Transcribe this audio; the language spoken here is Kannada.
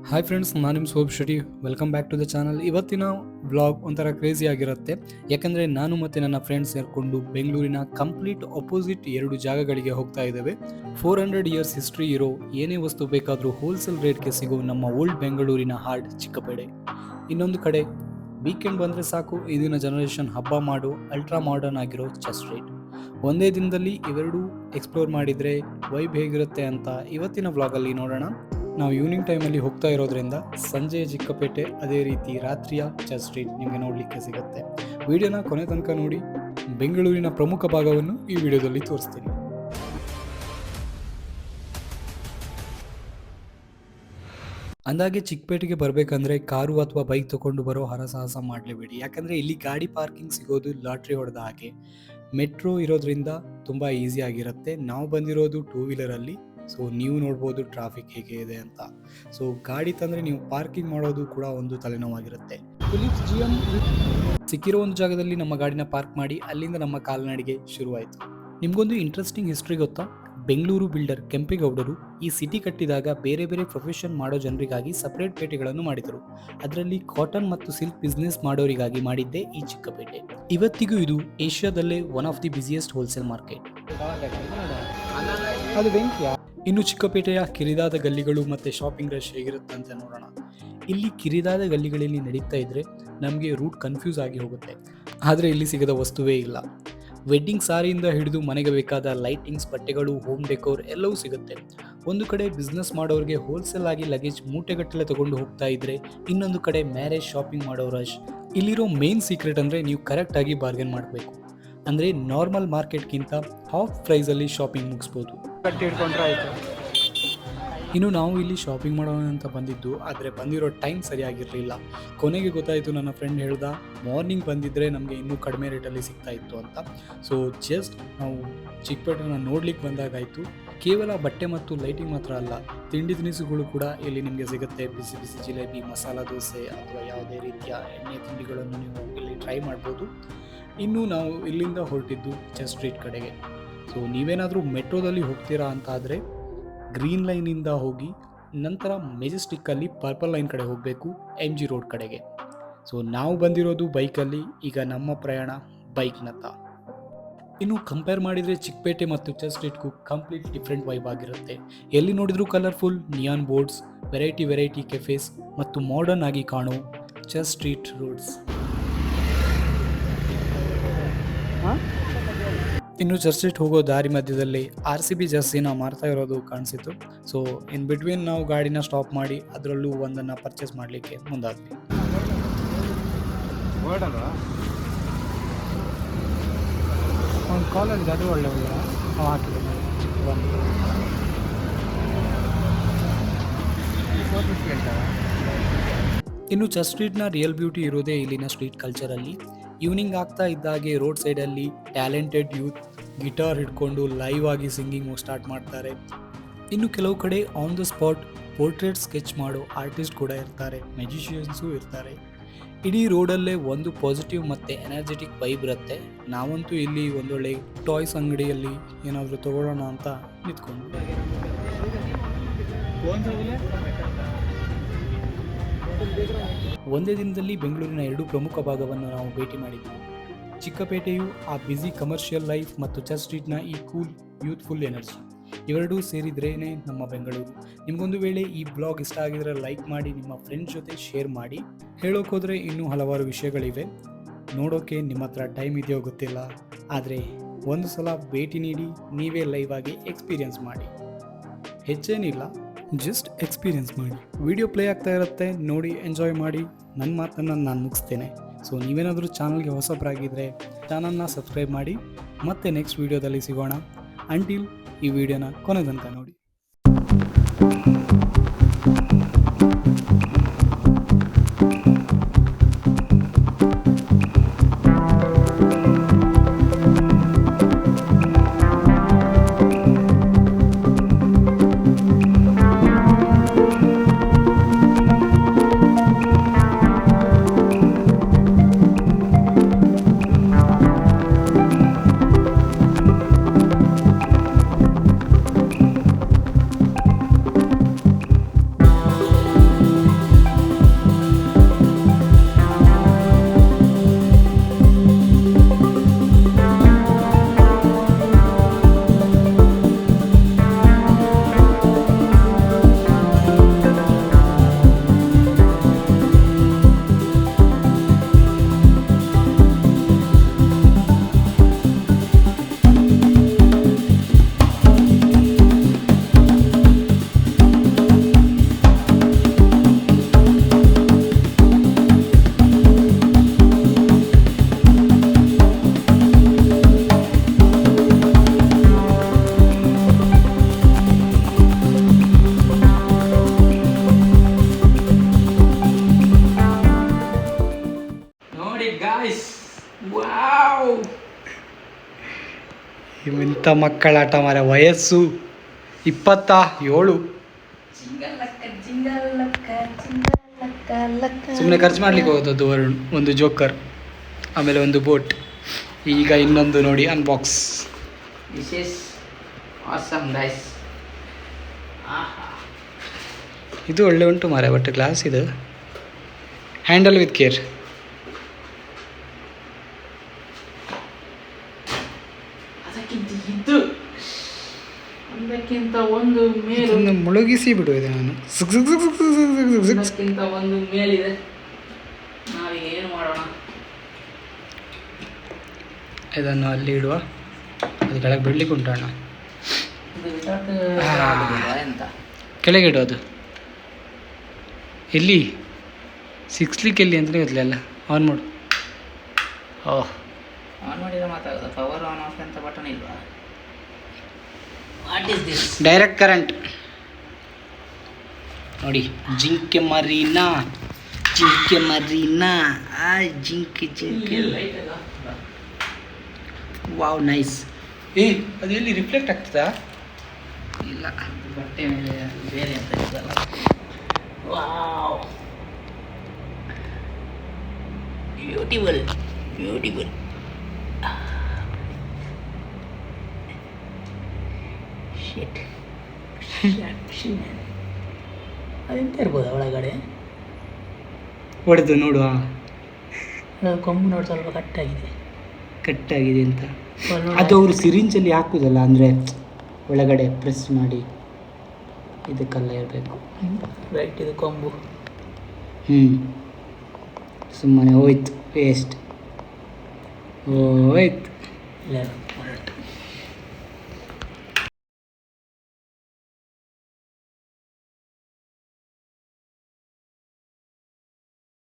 ಹಾಯ್ ಫ್ರೆಂಡ್ಸ್, ನಾನು ನಿಮ್ಮ Sob Shetty. Welcome back to the channel. ಇವತ್ತಿನ ವ್ಲಾಗ್ ಒಂಥರ ಕ್ರೇಜಿ ಆಗಿರುತ್ತೆ. ಯಾಕಂದರೆ ನಾನು ಮತ್ತು ನನ್ನ ಫ್ರೆಂಡ್ಸ್ ಸೇರಿಕೊಂಡು ಬೆಂಗಳೂರಿನ ಕಂಪ್ಲೀಟ್ ಅಪೋಸಿಟ್ ಎರಡು ಜಾಗಗಳಿಗೆ ಹೋಗ್ತಾ ಇದ್ದೇವೆ. 400 ಇಯರ್ಸ್ ಹಿಸ್ಟ್ರಿ ಇರೋ ಏನೇ ವಸ್ತು ಬೇಕಾದರೂ ಹೋಲ್ಸೇಲ್ ರೇಟ್ಗೆ ಸಿಗೋ ನಮ್ಮ ಓಲ್ಡ್ ಬೆಂಗಳೂರಿನ ಹಾರ್ಟ್ ಚಿಕ್ಕಪೇಟೆ. ಇನ್ನೊಂದು ಕಡೆ ವೀಕೆಂಡ್ ಬಂದರೆ ಸಾಕು, ಇದನ್ನ ಜನರೇಷನ್ ಹಬ್ಬ ಮಾಡೋ ಅಲ್ಟ್ರಾ ಮಾಡರ್ನ್ ಆಗಿರೋ ಚರ್ಚ್ ಸ್ಟ್ರೀಟ್. ಒಂದೇ ದಿನದಲ್ಲಿ ಇವೆರಡೂ ಎಕ್ಸ್ಪ್ಲೋರ್ ಮಾಡಿದರೆ ವೈಬ್ ಹೇಗಿರುತ್ತೆ ಅಂತ ಇವತ್ತಿನ ವ್ಲಾಗಲ್ಲಿ ನೋಡೋಣ. ನಾವು ಈವ್ನಿಂಗ್ ಟೈಮಲ್ಲಿ ಹೋಗ್ತಾ ಇರೋದ್ರಿಂದ ಸಂಜೆಯ ಚಿಕ್ಕಪೇಟೆ, ಅದೇ ರೀತಿ ರಾತ್ರಿಯ ಚರ್ಚ್ ಸ್ಟ್ರೀಟ್ ನಿಮಗೆ ನೋಡಲಿಕ್ಕೆ ಸಿಗುತ್ತೆ. ವಿಡಿಯೋನ ಕೊನೆ ತನಕ ನೋಡಿ. ಬೆಂಗಳೂರಿನ ಪ್ರಮುಖ ಭಾಗವನ್ನು ಈ ವಿಡಿಯೋದಲ್ಲಿ ತೋರಿಸ್ತೀನಿ. ಅಂದಾಗೆ ಚಿಕ್ಕಪೇಟೆಗೆ ಬರಬೇಕಂದ್ರೆ ಕಾರು ಅಥವಾ ಬೈಕ್ ತಗೊಂಡು ಬರೋ ಹರಸಾಹಸ ಮಾಡಲೇಬೇಡಿ. ಯಾಕಂದರೆ ಇಲ್ಲಿ ಗಾಡಿ ಪಾರ್ಕಿಂಗ್ ಸಿಗೋದು ಲಾಟ್ರಿ ಹೊಡೆದ ಹಾಗೆ. ಮೆಟ್ರೋ ಇರೋದ್ರಿಂದ ತುಂಬ ಈಸಿ ಆಗಿರುತ್ತೆ. ನಾವು ಬಂದಿರೋದು 2 ವೀಲರಲ್ಲಿ, ಸೊ ನೀವು ನೋಡ್ಬೋದು ಟ್ರಾಫಿಕ್ ಹೇಗೆ ಇದೆ ಅಂತ. ಸೊ ಗಾಡಿ ತಂದರೆ ನೀವು ಪಾರ್ಕಿಂಗ್ ಮಾಡೋದು ಕೂಡ ಒಂದು ತಲೆನೋವಾಗಿರುತ್ತೆ. ಫಿಲಿಪ್ಸ್ GM ಸಿಕ್ಕಿರೋ ಒಂದು ಜಾಗದಲ್ಲಿ ನಮ್ಮ ಗಾಡಿನ ಪಾರ್ಕ್ ಮಾಡಿ ಅಲ್ಲಿಂದ ನಮ್ಮ ಕಾಲ್ನಡಿಗೆ ಶುರುವಾಯಿತು. ನಿಮಗೊಂದು ಇಂಟ್ರೆಸ್ಟಿಂಗ್ ಹಿಸ್ಟ್ರಿ ಗೊತ್ತಾ? ಬೆಂಗಳೂರು ಬಿಲ್ಡರ್ ಕೆಂಪೇಗೌಡರು ಈ ಸಿಟಿ ಕಟ್ಟಿದಾಗ ಬೇರೆ ಬೇರೆ ಪ್ರೊಫೆಷನ್ ಮಾಡೋ ಜನರಿಗಾಗಿ ಸಪರೇಟ್ ಪೇಟೆಗಳನ್ನು ಮಾಡಿದರು. ಅದರಲ್ಲಿ ಕಾಟನ್ ಮತ್ತು ಸಿಲ್ಕ್ ಬಿಸ್ನೆಸ್ ಮಾಡೋರಿಗಾಗಿ ಮಾಡಿದ್ದೇ ಈ ಚಿಕ್ಕಪೇಟೆ. ಇವತ್ತಿಗೂ ಇದು ಏಷ್ಯಾದಲ್ಲೇ one of the busiest wholesale market. ಇನ್ನು ಚಿಕ್ಕಪೇಟೆಯ ಕಿರಿದಾದ ಗಲ್ಲಿಗಳು ಮತ್ತು ಶಾಪಿಂಗ್ ರಶ್ ಹೇಗಿರುತ್ತೆ ಅಂತ ನೋಡೋಣ. ಇಲ್ಲಿ ಕಿರಿದಾದ ಗಲ್ಲಿಗಳಲ್ಲಿ ನಡೀತಾ ಇದ್ರೆ ನಮಗೆ ರೂಟ್ ಕನ್ಫ್ಯೂಸ್ ಆಗಿ ಹೋಗುತ್ತೆ. ಆದರೆ ಇಲ್ಲಿ ಸಿಗದ ವಸ್ತುವೇ ಇಲ್ಲ. ವೆಡ್ಡಿಂಗ್ ಸಾರಿಯಿಂದ ಹಿಡಿದು ಮನೆಗೆ ಬೇಕಾದ ಲೈಟಿಂಗ್ಸ್, ಬಟ್ಟೆಗಳು, ಹೋಮ್ ಡೆಕೋರ್ ಎಲ್ಲವೂ ಸಿಗುತ್ತೆ. ಒಂದು ಕಡೆ ಬಿಸ್ನೆಸ್ ಮಾಡೋರಿಗೆ ಹೋಲ್ಸೇಲ್ ಆಗಿ ಲಗೇಜ್ ಮೂಟೆಗಟ್ಟಲೆ ತಗೊಂಡು ಹೋಗ್ತಾ ಇದ್ರೆ, ಇನ್ನೊಂದು ಕಡೆ ಮ್ಯಾರೇಜ್ ಶಾಪಿಂಗ್ ಮಾಡೋ ರಶ್. ಇಲ್ಲಿರೋ ಮೇನ್ ಸೀಕ್ರೆಟ್ ಅಂದರೆ ನೀವು ಕರೆಕ್ಟಾಗಿ ಬಾರ್ಗೇನ್ ಮಾಡಬೇಕು. ಅಂದರೆ ನಾರ್ಮಲ್ ಮಾರ್ಕೆಟ್ಗಿಂತ ಹಾಫ್ ಪ್ರೈಸಲ್ಲಿ ಶಾಪಿಂಗ್ ಮುಗಿಸ್ಬೋದು. ಇನ್ನು ನಾವು ಇಲ್ಲಿ ಶಾಪಿಂಗ್ ಮಾಡೋಣ ಅಂತ ಬಂದಿದ್ದು, ಆದರೆ ಬಂದಿರೋ ಟೈಮ್ ಸರಿಯಾಗಿರಲಿಲ್ಲ. ಕೊನೆಗೆ ಗೊತ್ತಾಯಿತು, ನನ್ನ ಫ್ರೆಂಡ್ ಹೇಳ್ದ ಮಾರ್ನಿಂಗ್ ಬಂದಿದ್ದರೆ ನಮಗೆ ಇನ್ನೂ ಕಡಿಮೆ ರೇಟಲ್ಲಿ ಸಿಗ್ತಾ ಇತ್ತು ಅಂತ. ಸೊ ಜಸ್ಟ್ ನಾವು ಚಿಕ್ಕಪೇಟೆನ ನೋಡ್ಲಿಕ್ಕೆ ಬಂದಾಗಾಯಿತು. ಕೇವಲ ಬಟ್ಟೆ ಮತ್ತು ಲೈಟಿಂಗ್ ಮಾತ್ರ ಅಲ್ಲ, ತಿಂಡಿ ತಿನಿಸುಗಳು ಕೂಡ ಇಲ್ಲಿ ನಿಮಗೆ ಸಿಗುತ್ತೆ. ಬಿಸಿ ಬಿಸಿ ಜಿಲೇಬಿ, ಮಸಾಲ ದೋಸೆ ಅಥವಾ ಯಾವುದೇ ರೀತಿಯ ಎಣ್ಣೆ ತಿಂಡಿಗಳನ್ನು ನೀವು ಇಲ್ಲಿ ಟ್ರೈ ಮಾಡ್ಬೋದು. ಇನ್ನು ನಾವು ಇಲ್ಲಿಂದ ಹೊರಟಿದ್ದು ಚರ್ಚ್ ಸ್ಟ್ರೀಟ್ ಕಡೆಗೆ. ಸೊ ನೀವೇನಾದರೂ ಮೆಟ್ರೋದಲ್ಲಿ ಹೋಗ್ತೀರಾ ಅಂತ ಆದರೆ ಗ್ರೀನ್ ಲೈನಿಂದ ಹೋಗಿ ನಂತರ ಮೆಜೆಸ್ಟಿಕ್ಕಲ್ಲಿ ಪರ್ಪಲ್ ಲೈನ್ ಕಡೆ ಹೋಗಬೇಕು, MG ರೋಡ್ ಕಡೆಗೆ. ಸೊ ನಾವು ಬಂದಿರೋದು ಬೈಕಲ್ಲಿ, ಈಗ ನಮ್ಮ ಪ್ರಯಾಣ ಬೈಕ್ನತ್ತ. ಇನ್ನು ಕಂಪೇರ್ ಮಾಡಿದರೆ ಚಿಕ್ಕಪೇಟೆ ಮತ್ತು ಚರ್ಚ್ ಸ್ಟ್ರೀಟ್ಗೂ ಕಂಪ್ಲೀಟ್ ಡಿಫ್ರೆಂಟ್ ವೈಬ್ ಆಗಿರುತ್ತೆ. ಎಲ್ಲಿ ನೋಡಿದ್ರೂ colourful neon boards, variety cafés ಮತ್ತು ಮಾಡರ್ನ್ ಆಗಿ ಕಾಣೋ ಚರ್ಚ್ ಸ್ಟ್ರೀಟ್ ರೋಡ್ಸ್. ಇನ್ನು ಚರ್ಚ್ ಸ್ಟ್ರೀಟ್ ಹೋಗೋ ದಾರಿ ಮಧ್ಯದಲ್ಲಿ RCB ಜರ್ಸಿನ ಮಾರ್ತಾ ಇರೋದು ಕಾಣಿಸಿತು. ಸೊ ಇನ್ ಬಿಟ್ವೀನ್ ನಾವು ಗಾಡಿನ ಸ್ಟಾಪ್ ಮಾಡಿ ಅದರಲ್ಲೂ ಒಂದನ್ನು ಪರ್ಚೇಸ್ ಮಾಡಲಿಕ್ಕೆ ಮುಂದಾದ್ವಿ. ಒಂದು ಕಾಲಲ್ಲಿ ಅದು ಒಳ್ಳೆ ಹಾಕಿದೆ. ಇನ್ನು ಚರ್ಚ್ ಸ್ಟ್ರೀಟ್ನ ರಿಯಲ್ ಬ್ಯೂಟಿ ಇರೋದೇ ಇಲ್ಲಿನ ಸ್ಟ್ರೀಟ್ ಕಲ್ಚರಲ್ಲಿ. ಈವ್ನಿಂಗ್ ಆಗ್ತಾ ಇದ್ದಾಗೆ ರೋಡ್ ಸೈಡಲ್ಲಿ ಟ್ಯಾಲೆಂಟೆಡ್ ಯೂತ್ ಗಿಟಾರ್ ಹಿಡ್ಕೊಂಡು ಲೈವ್ ಆಗಿ ಸಿಂಗಿಂಗ್ ಸ್ಟಾರ್ಟ್ ಮಾಡ್ತಾರೆ. ಇನ್ನು ಕೆಲವು ಕಡೆ on the spot portrait sketch ಮಾಡೋ ಆರ್ಟಿಸ್ಟ್ ಕೂಡ ಇರ್ತಾರೆ, ಮ್ಯೂಜಿಷಿಯನ್ಸು ಇರ್ತಾರೆ. ಇಡೀ ರೋಡಲ್ಲೇ ಒಂದು ಪಾಸಿಟಿವ್ ಮತ್ತು ಎನರ್ಜೆಟಿಕ್ ವೈಬ್ ಇರುತ್ತೆ. ನಾವಂತೂ ಇಲ್ಲಿ ಒಂದೊಳ್ಳೆ ಟಾಯ್ಸ್ ಅಂಗಡಿಯಲ್ಲಿ ಏನಾದರೂ ತಗೊಳ್ಳೋಣ ಅಂತ ನಿಂತ್ಕೊಂಡು. ಒಂದೇ ದಿನದಲ್ಲಿ ಬೆಂಗಳೂರಿನ 2 ಪ್ರಮುಖ ಭಾಗವನ್ನು ನಾವು ಭೇಟಿ ಮಾಡಿದ್ವಿ. ಚಿಕ್ಕಪೇಟೆಯು ಆ ಬ್ಯುಸಿ ಕಮರ್ಷಿಯಲ್ ಲೈಫ್ ಮತ್ತು ಚರ್ಚ್ ಸ್ಟ್ರೀಟ್ನ ಈ ಕೂಲ್ ಯೂತ್ಫುಲ್ ಎನರ್ಜಿ, ಇವೆರಡೂ ಸೇರಿದ್ರೇ ನಮ್ಮ ಬೆಂಗಳೂರು. ನಿಮಗೊಂದು ವೇಳೆ ಈ ಬ್ಲಾಗ್ ಇಷ್ಟ ಆಗಿದ್ರೆ ಲೈಕ್ ಮಾಡಿ, ನಿಮ್ಮ ಫ್ರೆಂಡ್ಸ್ ಜೊತೆ ಶೇರ್ ಮಾಡಿ. ಹೇಳೋಕೋದ್ರೆ ಇನ್ನೂ ಹಲವಾರು ವಿಷಯಗಳಿವೆ. ನೋಡೋಕ್ಕೆ ನಿಮ್ಮ ಹತ್ರ ಟೈಮ್ ಇದೆಯೋ ಗೊತ್ತಿಲ್ಲ, ಆದರೆ ಒಂದು ಸಲ ಭೇಟಿ ನೀಡಿ ನೀವೇ ಲೈವ್ ಆಗಿ ಎಕ್ಸ್ಪೀರಿಯನ್ಸ್ ಮಾಡಿ. ಹೆಚ್ಚೇನಿಲ್ಲ, ಜಸ್ಟ್ ಎಕ್ಸ್ಪೀರಿಯನ್ಸ್ ಮಾಡಿ. ವಿಡಿಯೋ ಪ್ಲೇ ಆಗ್ತಾ ಇರುತ್ತೆ, ನೋಡಿ ಎಂಜಾಯ್ ಮಾಡಿ. ನನ್ನ ಮಾತನ್ನು ನಾನು ಮುಗಿಸ್ತೇನೆ. ಸೊ ನೀವೇನಾದರೂ ಚಾನಲ್ಗೆ ಹೊಸಬರಾಗಿದ್ದರೆ ಚಾನಲ್ನ ಸಬ್ಸ್ಕ್ರೈಬ್ ಮಾಡಿ. ಮತ್ತೆ ನೆಕ್ಸ್ಟ್ ವೀಡಿಯೋದಲ್ಲಿ ಸಿಗೋಣ. ಅಂಟಿಲ್ ಈ ವಿಡಿಯೋನ ಕೊನೆ ತನಕ ನೋಡಿ. ಇಂಥ ಮಕ್ಕಳ ಆಟ ಮಾರ. ವಯಸ್ಸು 27. ಸುಮ್ಮನೆ ಖರ್ಚು ಮಾಡ್ಲಿಕ್ಕೆ ಹೋಗೋದು ವರುಣ್. ಒಂದು ಜೋಕರ್, ಆಮೇಲೆ ಒಂದು ಬೋಟ್, ಈಗ ಇನ್ನೊಂದು ನೋಡಿ unbox. This is awesome guys. ಇದು ಒಳ್ಳೆ ಉಂಟು ಮಾರ, ಬಟ್ ಗ್ಲಾಸ್ ಇದು. Handle with care. ಒಂದಕ್ಕಿಂತ ಒಂದು ಮೇಲು, ಮುಳುಗಿಸಿ ಬಿಡುವುದು ನಾನು. ಒಂದಕ್ಕಿಂತ ಒಂದು ಮೇಲಿದೆ. ನಾವೀಗ ಏನು ಮಾಡೋಣ? ಇದನ್ನು ಅಲ್ಲಿ ಇಡುವ, ಅದು ಕೆಳಗೆ ಬಿಡ್ಲಿಕ್ಕೆ ಉಂಟಣ್ಣ. ಎಂತ ಕೆಳಗೆ ಇಡೋದು ಎಲ್ಲಿ ಸಿಕ್ಸ್ಲಿಕ್ಕೆ ಎಲ್ಲಿ ಅಂತಲೇ ಗೊತ್ತಿಲ್ಲ. ಆನ್ ಮಾಡು. ಓಹ್, ಆನ್ ಮಾಡಿದ್ರೆ ಮಾತಾಗೋದು. ಪವರ್ ಆನ್ ಆಫ್ ಅಂತ ಬಟನ್ ಇಲ್ವಾ? What is this? Direct current ನೋಡಿ. ಜಿಂಕೆ ಮರಿನಾ, ಜಿಂಕೆ ಮರಿನಾ, ಆ ಜಿಂಕೆ ಜಿಂಕೆ. Wow, nice. ಅದು ಎಲ್ಲಿ ರಿಫ್ಲೆಕ್ಟ್ ಆಗ್ತದಾ? ಇಲ್ಲ, ಬಟ್ಟೆ ಮೇಲೆ ಬೇರೆ ಅಂತ ಇದ್ದಲ್ಲ. Wow, beautiful beautiful. ಶಿಟ್ ಅದೆಂತ ಇರ್ಬೋದು ಒಳಗಡೆ? ಹೊಡೆದು ನೋಡುವ. ಕೊಂಬು ನೋಡಿ ಸ್ವಲ್ಪ ಕಟ್ಟಾಗಿದೆ. ಕಟ್ಟಾಗಿದೆ ಅಂತ ಅದು ಅವರು ಸಿರಿಂಜಲ್ಲಿ ಹಾಕುದಲ್ಲ, ಅಂದರೆ ಒಳಗಡೆ ಪ್ರೆಸ್ ಮಾಡಿ ಇದಕ್ಕೆಲ್ಲ ಇರಬೇಕು. ರೈಟ್, ಇದು ಕೊಂಬು. ಸುಮ್ಮನೆ ಹೋಯ್ತು, ವೇಸ್ಟ್ ಹೋಯ್ತು. ಇಲ್ಲ